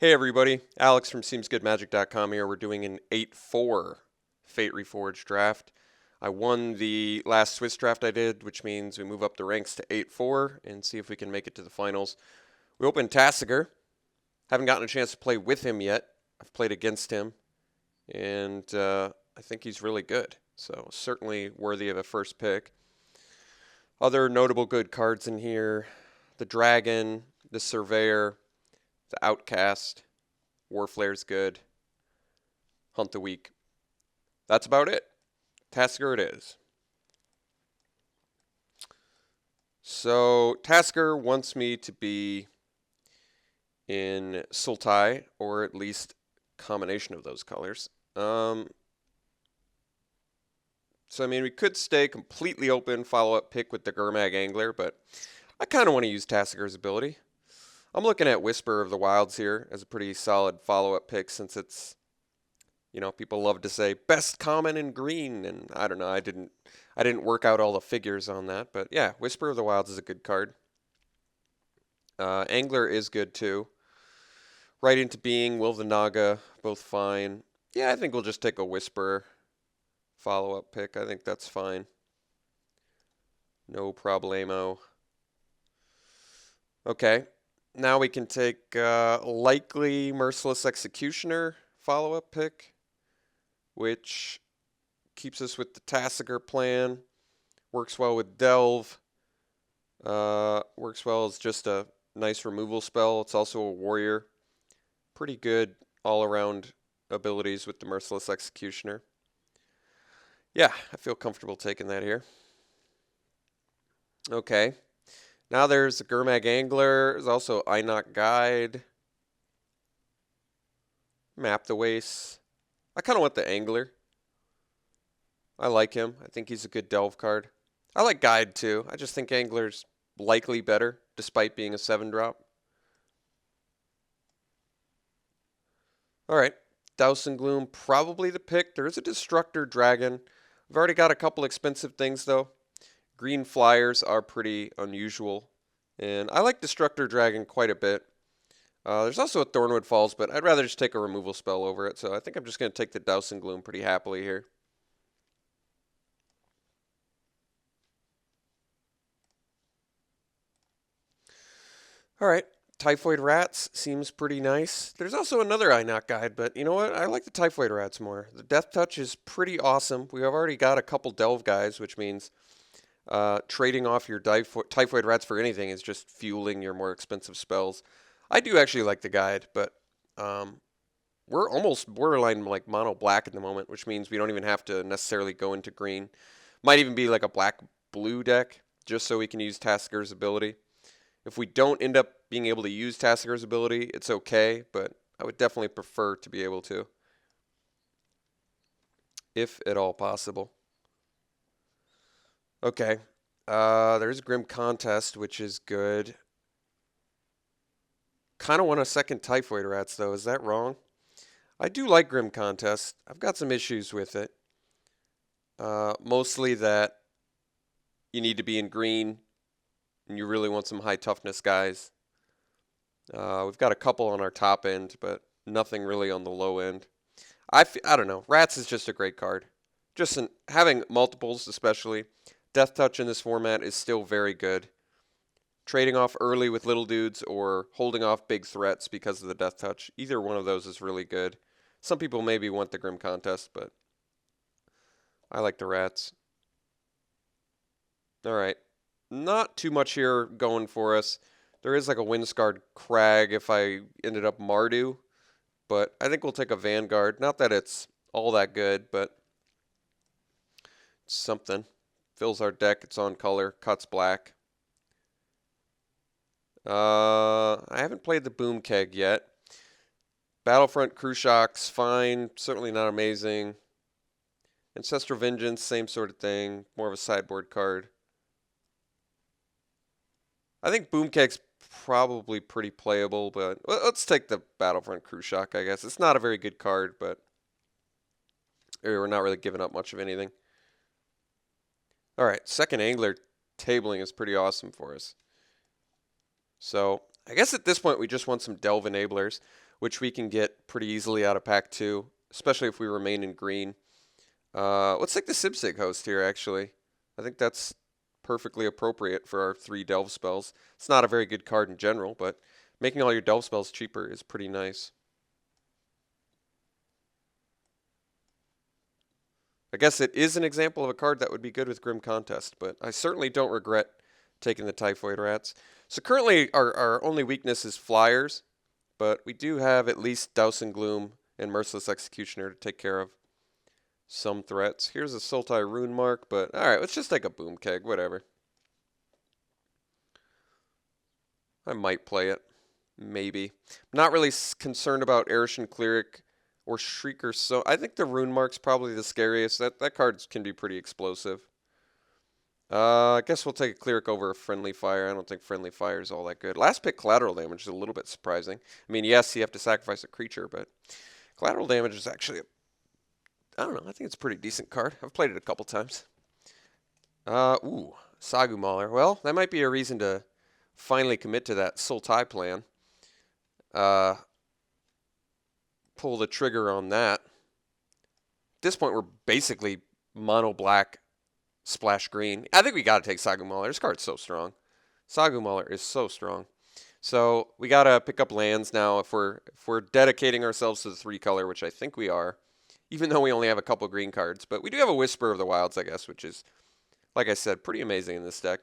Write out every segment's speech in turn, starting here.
Hey everybody, Alex from SeemsGoodMagic.com here. We're doing an 8-4 Fate Reforged draft. I won the last Swiss draft I did, which means we move up the ranks to 8-4 and see if we can make it to the finals. We opened Tasigur. Haven't gotten a chance to play with him yet. I've played against him, and I think he's really good. So certainly worthy of a first pick. Other notable good cards in here: the Dragon, the Surveyor, the Outcast, Warflare's good, Hunt the Weak. That's about it. Tasigur it is. So Tasigur wants me to be in Sultai, or at least combination of those colors. So I mean, we could stay completely open, follow-up pick with the Gurmag Angler, but I kind of want to use Tasigur's ability. I'm looking at Whisper of the Wilds here as a pretty solid follow-up pick, since it's, you know, people love to say best common in green, and I don't know, I didn't work out all the figures on that, but yeah, Whisper of the Wilds is a good card. Angler is good too. Right into Being, Will the Naga, both fine. Yeah, I think we'll just take a Whisper follow-up pick. I think that's fine. No problemo. Okay. Now we can take likely Merciless Executioner follow-up pick, which keeps us with the Tasigur plan. Works well with Delve. Works well as just a nice removal spell. It's also a warrior. Pretty good all-around abilities with the Merciless Executioner. Yeah, I feel comfortable taking that here. Okay. Now there's the Gurmag Angler. There's also Einok Guide. Map the Waste. I kind of want the Angler. I like him. I think he's a good Delve card. I like Guide too. I just think Angler's likely better, despite being a 7-drop. Alright. Douse and Gloom, probably the pick. There is a Destructor Dragon. I've already got a couple expensive things though. Green Flyers are pretty unusual, and I like Destructor Dragon quite a bit. There's also a Thornwood Falls, but I'd rather just take a removal spell over it, so I think I'm just going to take the Douse and Gloom pretty happily here. Alright, Typhoid Rats seems pretty nice. There's also another Einok Guide, but you know what? I like the Typhoid Rats more. The Death Touch is pretty awesome. We have already got a couple Delve guys, which means trading off your Typhoid Rats for anything is just fueling your more expensive spells. I do actually like the Guide, but we're almost borderline like mono black at the moment, which means we don't even have to necessarily go into green. Might even be like a black-blue deck, just so we can use Tasigur's ability. If we don't end up being able to use Tasigur's ability, it's okay, but I would definitely prefer to be able to, if at all possible. Okay, there's Grim Contest, which is good. Kind of want a second Typhoid Rats, though. Is that wrong? I do like Grim Contest. I've got some issues with it. Mostly that you need to be in green, and you really want some high toughness guys. We've got a couple on our top end, but nothing really on the low end. I don't know. Rats is just a great card. Just having multiples, especially. Death Touch in this format is still very good. Trading off early with little dudes or holding off big threats because of the Death Touch, either one of those is really good. Some people maybe want the Grim Contest, but I like the Rats. Alright, not too much here going for us. There is like a Windscarred Crag if I ended up Mardu, but I think we'll take a Vanguard. Not that it's all that good, but it's something. Fills our deck, it's on color, cuts black. I haven't played the Boom Keg yet. Battlefront Khrushchev's fine, certainly not amazing. Ancestral Vengeance, same sort of thing, more of a sideboard card. I think Boom Keg's probably pretty playable, but let's take the Battlefront Khrushchev, I guess. It's not a very good card, but we're not really giving up much of anything. Alright, second Angler tabling is pretty awesome for us. So I guess at this point we just want some Delve enablers. which we can get pretty easily out of pack 2, especially if we remain in green. Let's take the Sibsig host here, actually. I think that's perfectly appropriate for our 3 delve spells. It's not a very good card in general, but making all your delve spells cheaper is pretty nice. I guess it is an example of a card that would be good with Grim Contest, but I certainly don't regret taking the Typhoid Rats. So currently our only weakness is flyers, but we do have at least Douse and Gloom and Merciless Executioner to take care of some threats. Here's a Sultai Rune Mark, but alright, let's just take a Boom Keg, whatever. I might play it. Maybe. I'm not really concerned about Erishan Cleric or Shrieker, so I think the Rune Mark's probably the scariest. That card can be pretty explosive. I guess we'll take a Cleric over a Friendly Fire. I don't think Friendly Fire is all that good. Last pick collateral damage is a little bit surprising. I mean, yes, you have to sacrifice a creature, but collateral damage is actually, I don't know, I think it's a pretty decent card. I've played it a couple times. Ooh, Sagu Mauler. Well, that might be a reason to finally commit to that Sultai plan. Pull the trigger on that. At this point, we're basically mono black, splash green. I think we got to take Sagu Mauler. This card's so strong. Sagu Mauler is so strong. So we got to pick up lands now if we're dedicating ourselves to the 3-color, which I think we are, even though we only have a couple green cards. But we do have a Whisper of the Wilds, I guess, which is, like I said, pretty amazing in this deck.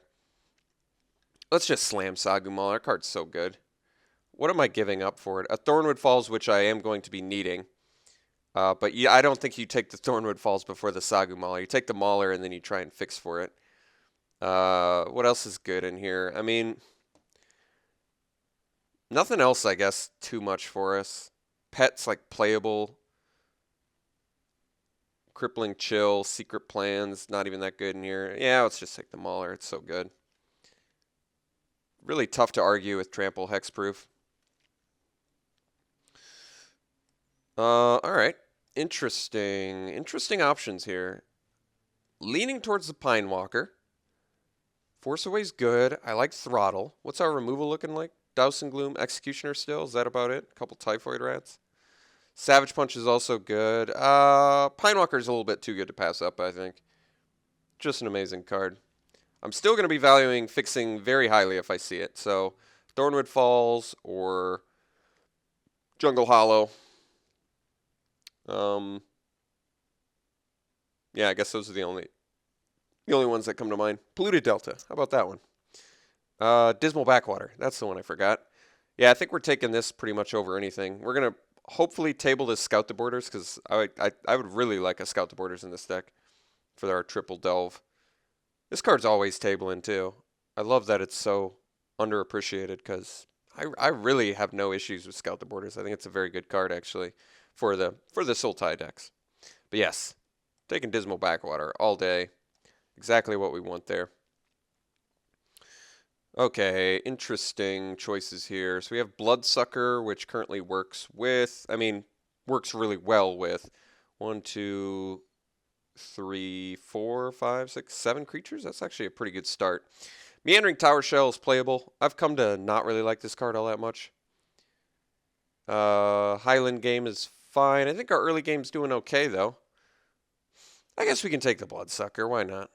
Let's just slam Sagu Mauler. That card's so good. What am I giving up for it? A Thornwood Falls, which I am going to be needing. But yeah, I don't think you take the Thornwood Falls before the Sagu Mauler. You take the Mauler and then you try and fix for it. What else is good in here? I mean, nothing else, I guess, too much for us. Pet's like playable. Crippling Chill, Secret Plans, not even that good in here. Yeah, let's just take the Mauler. It's so good. Really tough to argue with Trample Hexproof. Alright. Interesting options here. Leaning towards the Pine Walker. Force Away's good. I like Throttle. What's our removal looking like? Douse and Gloom, Executioner still? Is that about it? A couple Typhoid Rats. Savage Punch is also good. Pine Walker is a little bit too good to pass up, I think. Just an amazing card. I'm still going to be valuing fixing very highly if I see it. So, Thornwood Falls or Jungle Hollow. Yeah, I guess those are the only ones that come to mind. Polluted Delta. How about that one? Dismal Backwater. That's the one I forgot. Yeah, I think we're taking this pretty much over anything. We're going to hopefully table this Scout the Borders because I would really like a Scout the Borders in this deck for our triple delve. This card's always tabling too. I love that it's so underappreciated because I really have no issues with Scout the Borders. I think it's a very good card actually for the Sultai decks. But yes, taking Dismal Backwater all day. Exactly what we want there. Okay, interesting choices here. So we have Bloodsucker, which currently works really well with 1, 2, 3, 4, 5, 6, 7 creatures. That's actually a pretty good start. Meandering Tower Shell is playable. I've come to not really like this card all that much. Highland Game is fine. I think our early game's doing okay, though. I guess we can take the Bloodsucker. Why not?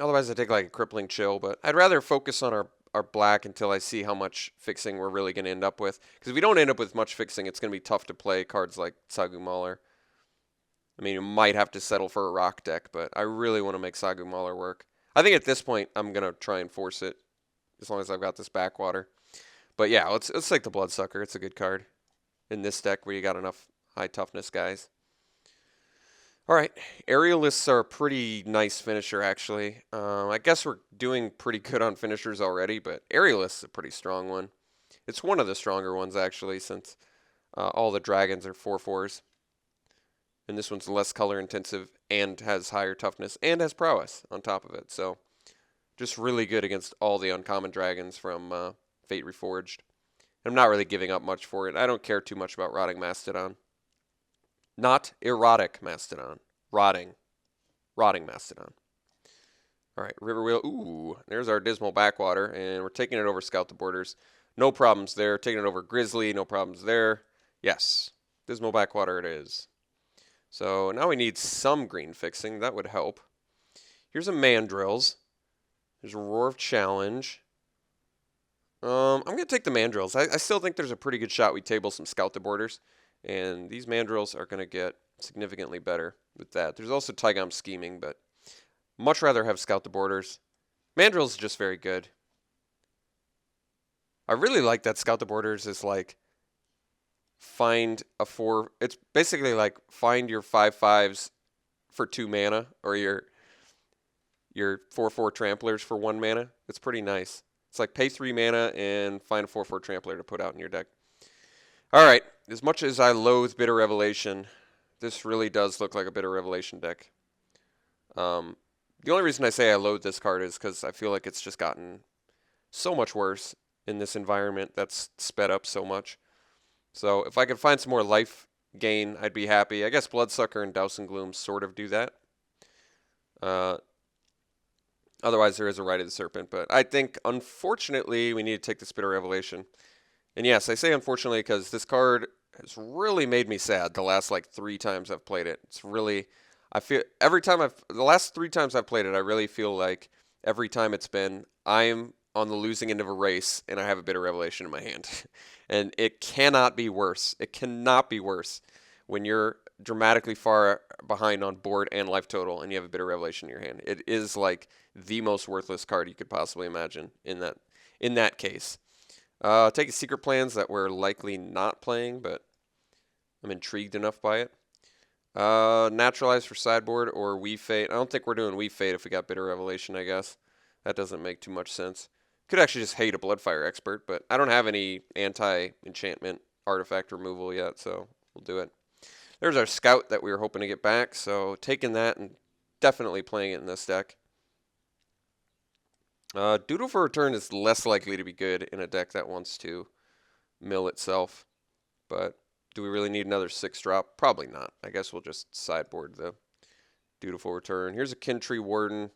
Otherwise, I take like a Crippling Chill, but I'd rather focus on our black until I see how much fixing we're really going to end up with. Because if we don't end up with much fixing, it's going to be tough to play cards like Sagu Mauler. I mean, you might have to settle for a rock deck, but I really want to make Sagu Mauler work. I think at this point, I'm going to try and force it, as long as I've got this backwater. But yeah, let's take the Bloodsucker. It's a good card in this deck where you got enough high toughness guys. All right, Aerialists are a pretty nice finisher, actually. I guess we're doing pretty good on finishers already, but Aerialists is a pretty strong one. It's one of the stronger ones, actually, since all the dragons are 4/4s. And this one's less color intensive and has higher toughness and has prowess on top of it. So just really good against all the uncommon dragons from Fate Reforged. I'm not really giving up much for it. I don't care too much about Rotting Mastodon. Not erotic Mastodon. Rotting Mastodon. All right, Riverwheel. Ooh, there's our Dismal Backwater, and we're taking it over Scout the Borders. No problems there. Taking it over Grizzly, no problems there. Yes, Dismal Backwater it is. So now we need some green fixing. That would help. Here's a Mandrills. There's a Roar of Challenge. I'm going to take the Mandrills. I still think there's a pretty good shot we table some Scout the Borders. And these Mandrills are going to get significantly better with that. There's also Tygom Scheming, but much rather have Scout the Borders. Mandrills is just very good. I really like that Scout the Borders is like find a 4. It's basically like find your 5/5s for 2 mana or your 4/4 Tramplers for 1 mana. It's pretty nice. It's like pay 3 mana and find a 4/4 Trampler to put out in your deck. All right, as much as I loathe Bitter Revelation, this really does look like a Bitter Revelation deck. The only reason I say I loathe this card is because I feel like it's just gotten so much worse in this environment that's sped up so much. So if I could find some more life gain, I'd be happy. I guess Bloodsucker and Douse and Gloom sort of do that. Otherwise, there is a Rite of the Serpent. But I think, unfortunately, we need to take this Bitter Revelation. And yes, I say unfortunately because this card has really made me sad the last like 3 times I've played it. It's really, I feel, the last 3 times I've played it, I really feel like every time it's been, I'm on the losing end of a race and I have a Bitter Revelation in my hand. And it cannot be worse. It cannot be worse when you're dramatically far behind on board and life total and you have a Bitter Revelation in your hand. It is like the most worthless card you could possibly imagine in that case. Take a Secret Plans that we're likely not playing, but I'm intrigued enough by it. Naturalize for Sideboard or Weave Fate. I don't think we're doing Weave Fate if we got Bitter Revelation, I guess. That doesn't make too much sense. Could actually just hate a Bloodfire Expert, but I don't have any anti-enchantment artifact removal yet, so we'll do it. There's our Scout that we were hoping to get back, so taking that and definitely playing it in this deck. Doodle for Return is less likely to be good in a deck that wants to mill itself, but do we really need another 6-drop? Probably not. I guess we'll just sideboard the Dutiful Return. Here's a Kintree Warden.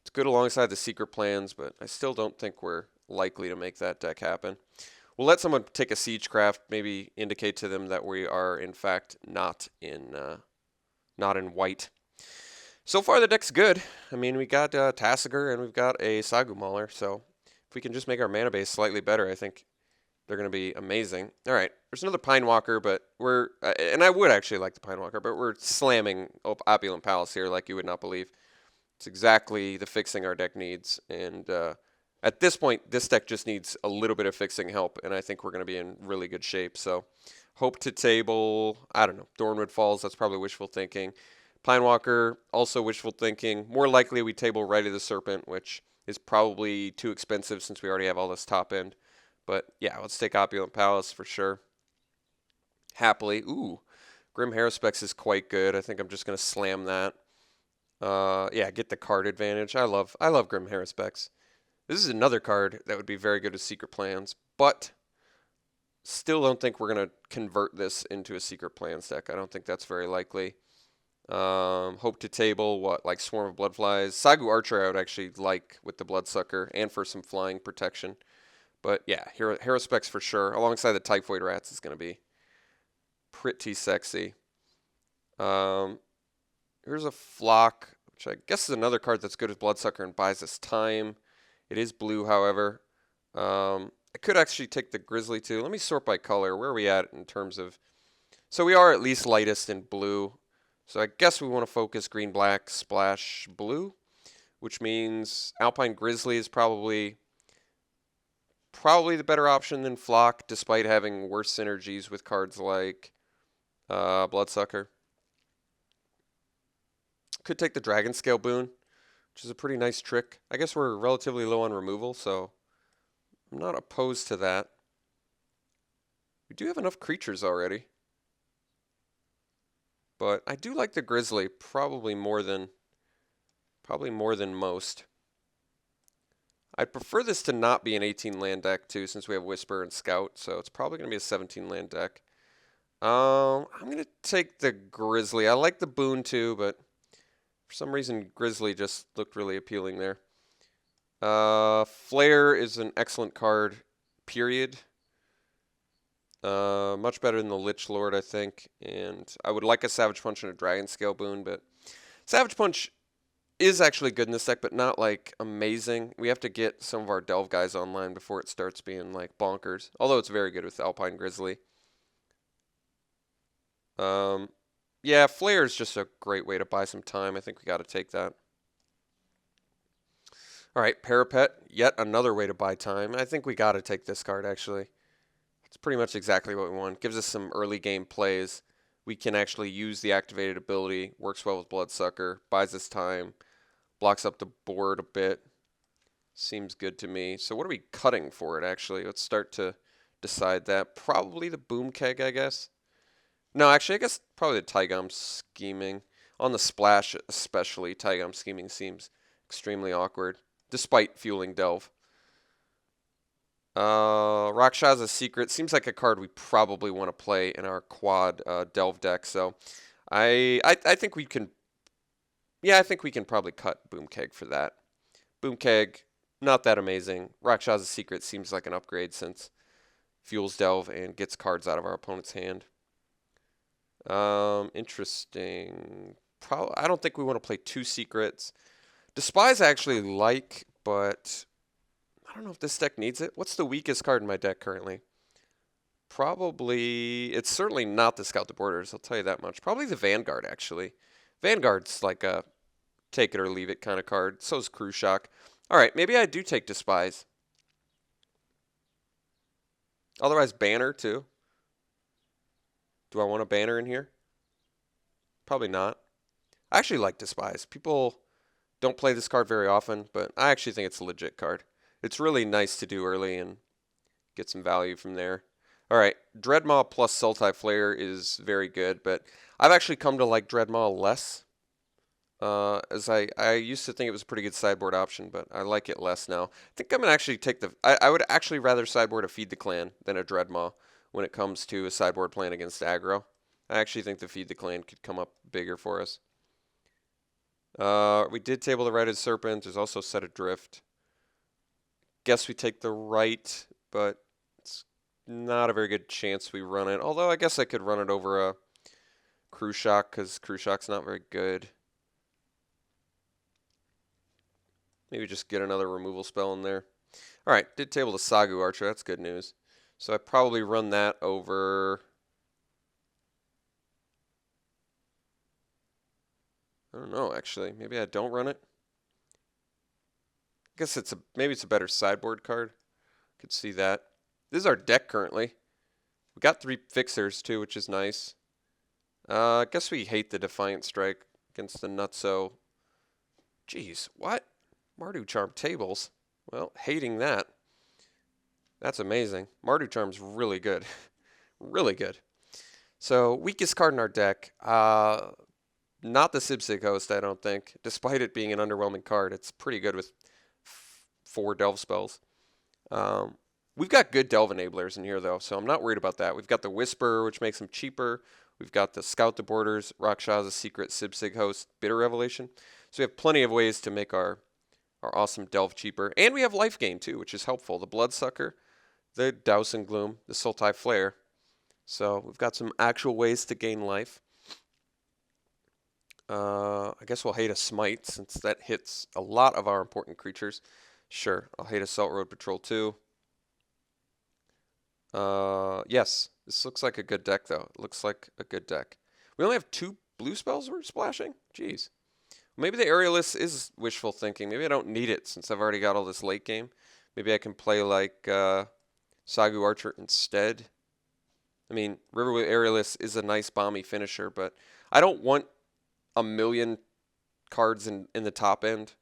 It's good alongside the Secret Plans, but I still don't think we're likely to make that deck happen. We'll let someone take a Siegecraft, maybe indicate to them that we are, in fact, not in white. So far, the deck's good. I mean, we got Tasigur and we've got a Sagu Mauler, so if we can just make our mana base slightly better, I think they're going to be amazing. All right, there's another Pinewalker, but we're, and I would actually like the Pinewalker, but we're slamming Opulent Palace here like you would not believe. It's exactly the fixing our deck needs, and at this point, this deck just needs a little bit of fixing help, and I think we're going to be in really good shape. So, hope to table, I don't know, Dornwood Falls, that's probably wishful thinking. Pinewalker, also wishful thinking. More likely we table Rite of the Serpent, which is probably too expensive since we already have all this top end. But yeah, let's take Opulent Palace for sure. Happily. Ooh, Grim Haruspex is quite good. I think I'm just going to slam that. Yeah, get the card advantage. I love Grim Haruspex. This is another card that would be very good with Secret Plans, but still don't think we're going to convert this into a Secret Plans deck. I don't think that's very likely. Hope to table, like Swarm of Bloodflies. Sagu Archer I would actually like with the Bloodsucker and for some flying protection. But yeah, Haruspex for sure. Alongside the Typhoid Rats is going to be pretty sexy. Here's a Flock, which I guess is another card that's good as Bloodsucker and buys us time. It is blue, however. I could actually take the Grizzly too. Let me sort by color. Where are we at in terms of... So we are at least lightest in blue. So I guess we want to focus green, black, splash, blue, which means Alpine Grizzly is probably the better option than Flock, despite having worse synergies with cards like Bloodsucker. Could take the Dragon Scale Boon, which is a pretty nice trick. I guess we're relatively low on removal, so I'm not opposed to that. We do have enough creatures already. But I do like the Grizzly probably more than most. I'd prefer this to not be an 18-land deck too, since we have Whisper and Scout, so it's probably going to be a 17-land deck. I'm going to take the Grizzly. I like the Boon too, but for some reason Grizzly just looked really appealing there. Flare is an excellent card period. Much better than the Lich Lord, I think. And I would like a Savage Punch and a Dragon Scale boon, but Savage Punch is actually good in this deck, but not like amazing. We have to get some of our Delve guys online before it starts being like bonkers. Although it's very good with Alpine Grizzly. Yeah, Flare is just a great way to buy some time. I think we got to take that. All right, Parapet, yet another way to buy time. I think we got to take this card, actually. It's pretty much exactly what we want. Gives us some early game plays. We can actually use the activated ability. Works well with Bloodsucker. Buys us time. Blocks up the board a bit. Seems good to me. So what are we cutting for it, actually? Let's start to decide that. Probably the Boom Keg, I guess. No, actually, I guess probably the Taigam Scheming. On the splash, especially, Taigam Scheming seems extremely awkward, despite fueling Delve. Rakshasa Secret seems like a card we probably want to play in our quad Delve deck. So I think we can. Yeah, I think we can probably cut Boom Keg for that. Boom Keg, not that amazing. Rakshasa Secret seems like an upgrade since fuels Delve and gets cards out of our opponent's hand. Interesting. I don't think we want to play two secrets. Despise I actually like, but I don't know if this deck needs it. What's the weakest card in my deck currently? Probably, it's certainly not the Scout the Borders, I'll tell you that much. Probably the Vanguard, actually. Vanguard's like a take it or leave it kind of card. So is Crew Shock. All right, maybe I do take Despise. Otherwise, Banner, too. Do I want a Banner in here? Probably not. I actually like Despise. People don't play this card very often, but I actually think it's a legit card. It's really nice to do early and get some value from there. All right, Dreadmaw plus Sultai Flare is very good, but I've actually come to like Dreadmaw less. As I used to think it was a pretty good sideboard option, but I like it less now. I think I'm going to actually take the... I would actually rather sideboard a Feed the Clan than a Dreadmaw when it comes to a sideboard plan against aggro. I actually think the Feed the Clan could come up bigger for us. We did table the Righted Serpent. There's also Set Adrift. Guess we take the right, but it's not a very good chance we run it. Although I guess I could run it over a Crew Shock because Crew Shock's not very good. Maybe just get another removal spell in there. All right, did table the Sagu Archer. That's good news. So I probably run that over... I don't know, actually. Maybe I don't run it. I guess maybe it's a better sideboard card. Could see that. This is our deck currently. We got 3 fixers too, which is nice. I guess we hate the Defiant Strike against the Nutso. Jeez, what? Mardu Charm tables? Well, hating that. That's amazing. Mardu Charm's really good. Really good. So, weakest card in our deck. Not the Sibsig Host, I don't think. Despite it being an underwhelming card, it's pretty good with 4 Delve spells. We've got good Delve enablers in here, though, so I'm not worried about that. We've got the Whisper, which makes them cheaper. We've got the Scout the Borders, Rakshasa Secret, Sibsig Host, Bitter Revelation. So we have plenty of ways to make our awesome Delve cheaper. And we have life gain, too, which is helpful. The Bloodsucker, the Douse and Gloom, the Sultai Flare. So we've got some actual ways to gain life. I guess we'll hate a Smite, since that hits a lot of our important creatures. Sure, I'll hate Assault Road Patrol, too. Yes, this looks like a good deck, though. It looks like a good deck. We only have 2 blue spells we're splashing? Jeez. Maybe the Aerialist is wishful thinking. Maybe I don't need it since I've already got all this late game. Maybe I can play like Sagu Archer instead. I mean, Riverwood Aerialist is a nice bomby finisher, but I don't want a million cards in the top end.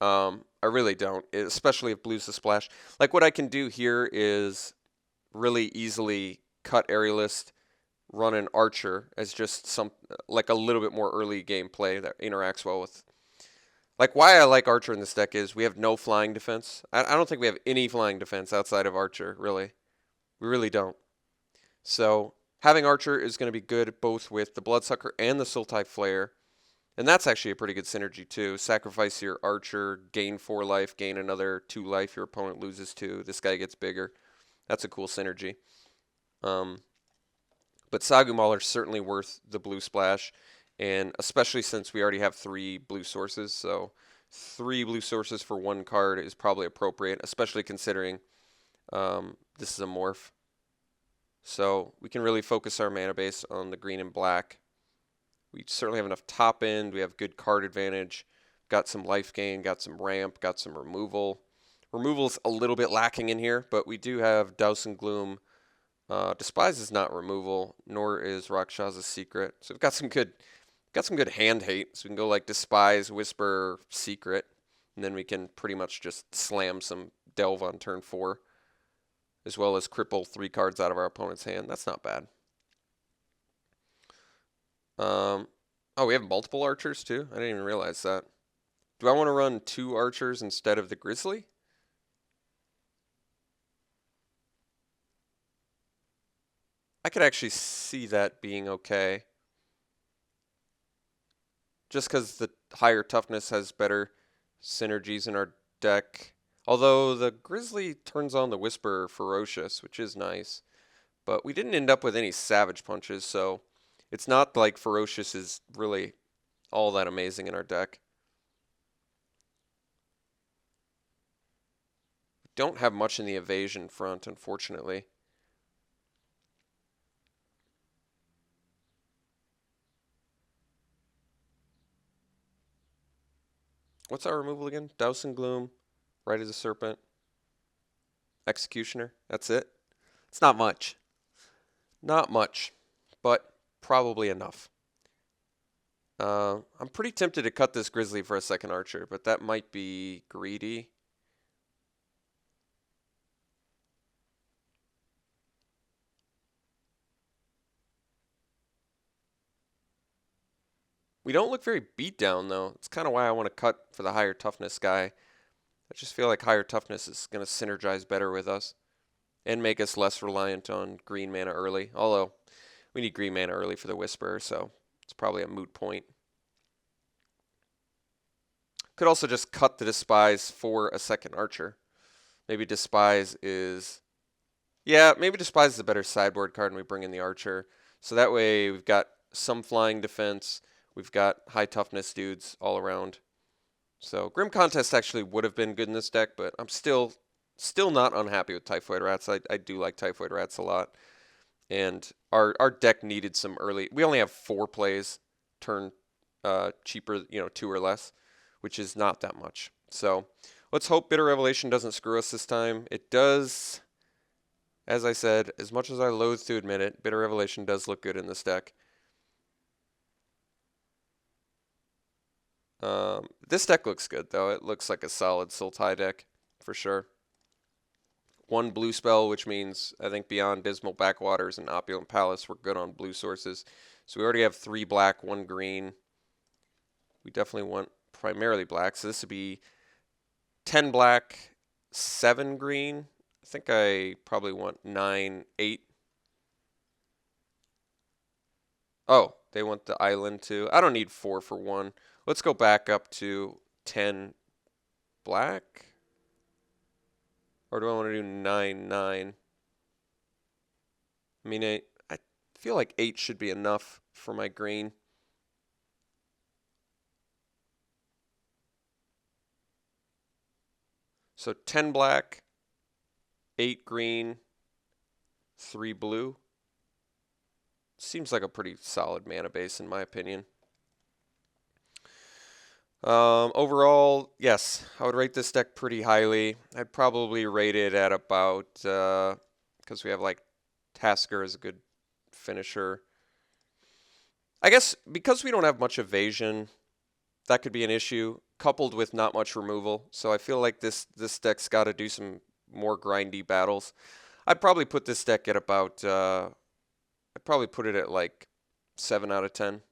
I really don't, especially if blue's the splash. Like what I can do here is really easily cut Aerialist, run an Archer as just like a little bit more early game play that interacts well with. Like why I like Archer in this deck is we have no flying defense. I don't think we have any flying defense outside of Archer, really. We really don't. So having Archer is going to be good both with the Bloodsucker and the Sultai Flare. And that's actually a pretty good synergy too. Sacrifice your archer, gain 4 life, gain another 2 life. Your opponent loses 2. This guy gets bigger. That's a cool synergy. But Sagu Mauler is certainly worth the blue splash, and especially since we already have 3 blue sources, so 3 blue sources for 1 card is probably appropriate, especially considering this is a morph. So we can really focus our mana base on the green and black. We certainly have enough top end. We have good card advantage. Got some life gain, got some ramp, got some removal. Removal's a little bit lacking in here, but we do have Douse and Gloom. Despise is not removal, nor is Rakshas's Secret. So we've got some good hand hate. So we can go like Despise, Whisper, Secret, and then we can pretty much just slam some Delve on turn 4, as well as cripple 3 cards out of our opponent's hand. That's not bad. Oh, we have multiple archers too? I didn't even realize that. Do I want to run 2 archers instead of the Grizzly? I could actually see that being okay. Just because the higher toughness has better synergies in our deck. Although the Grizzly turns on the Whisper Ferocious, which is nice. But we didn't end up with any Savage Punches, so it's not like Ferocious is really all that amazing in our deck. We don't have much in the evasion front, unfortunately. What's our removal again? Douse and Gloom, Right as a Serpent, Executioner. That's it. It's not much. Not much, but probably enough. I'm pretty tempted to cut this Grizzly for a second archer, but that might be greedy. We don't look very beat down, though. It's kind of why I want to cut for the higher toughness guy. I just feel like higher toughness is going to synergize better with us and make us less reliant on green mana early. Although, we need green mana early for the Whisperer, so it's probably a moot point. Could also just cut the Despise for a second archer. Maybe Despise is... Yeah, maybe Despise is a better sideboard card and we bring in the archer. So that way we've got some flying defense. We've got high toughness dudes all around. So Grim Contest actually would have been good in this deck, but I'm still not unhappy with Typhoid Rats. I do like Typhoid Rats a lot. And our deck needed some early... We only have 4 plays, turn cheaper, 2 or less, which is not that much. So let's hope Bitter Revelation doesn't screw us this time. It does, as I said, as much as I loathe to admit it, Bitter Revelation does look good in this deck. This deck looks good, though. It looks like a solid Sultai deck, for sure. 1 blue spell, which means, I think, beyond Dismal Backwaters and Opulent Palace, we're good on blue sources. So we already have 3 black, 1 green. We definitely want primarily black. So this would be 10 black, 7 green. I think I probably want 9, 8. Oh, they want the island too. I don't need 4 for 1. Let's go back up to 10 black. Or do I want to do 9, 9? I mean, I feel like 8 should be enough for my green. So 10 black, 8 green, 3 blue. Seems like a pretty solid mana base in my opinion. Overall, yes, I would rate this deck pretty highly. I'd probably rate it at about, because we have like Tasigur as a good finisher. I guess because we don't have much evasion, that could be an issue, coupled with not much removal. So I feel like this deck's got to do some more grindy battles. I'd probably put this deck at about, I'd probably put it at like 7 out of 10.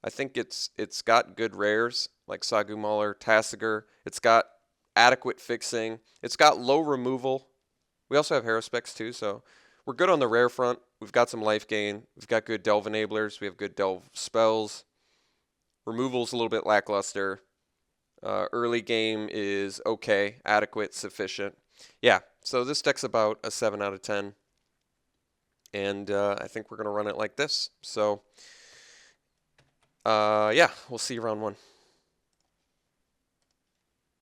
I think it's got good rares like Sagu Mauler, Tasigur. It's got adequate fixing. It's got low removal. We also have Haruspex too, so we're good on the rare front. We've got some life gain. We've got good Delve enablers. We have good Delve spells. Removal's a little bit lackluster. Early game is okay, adequate, sufficient. Yeah, so this deck's about a 7 out of 10. And I think we're going to run it like this. So, yeah, we'll see you round 1.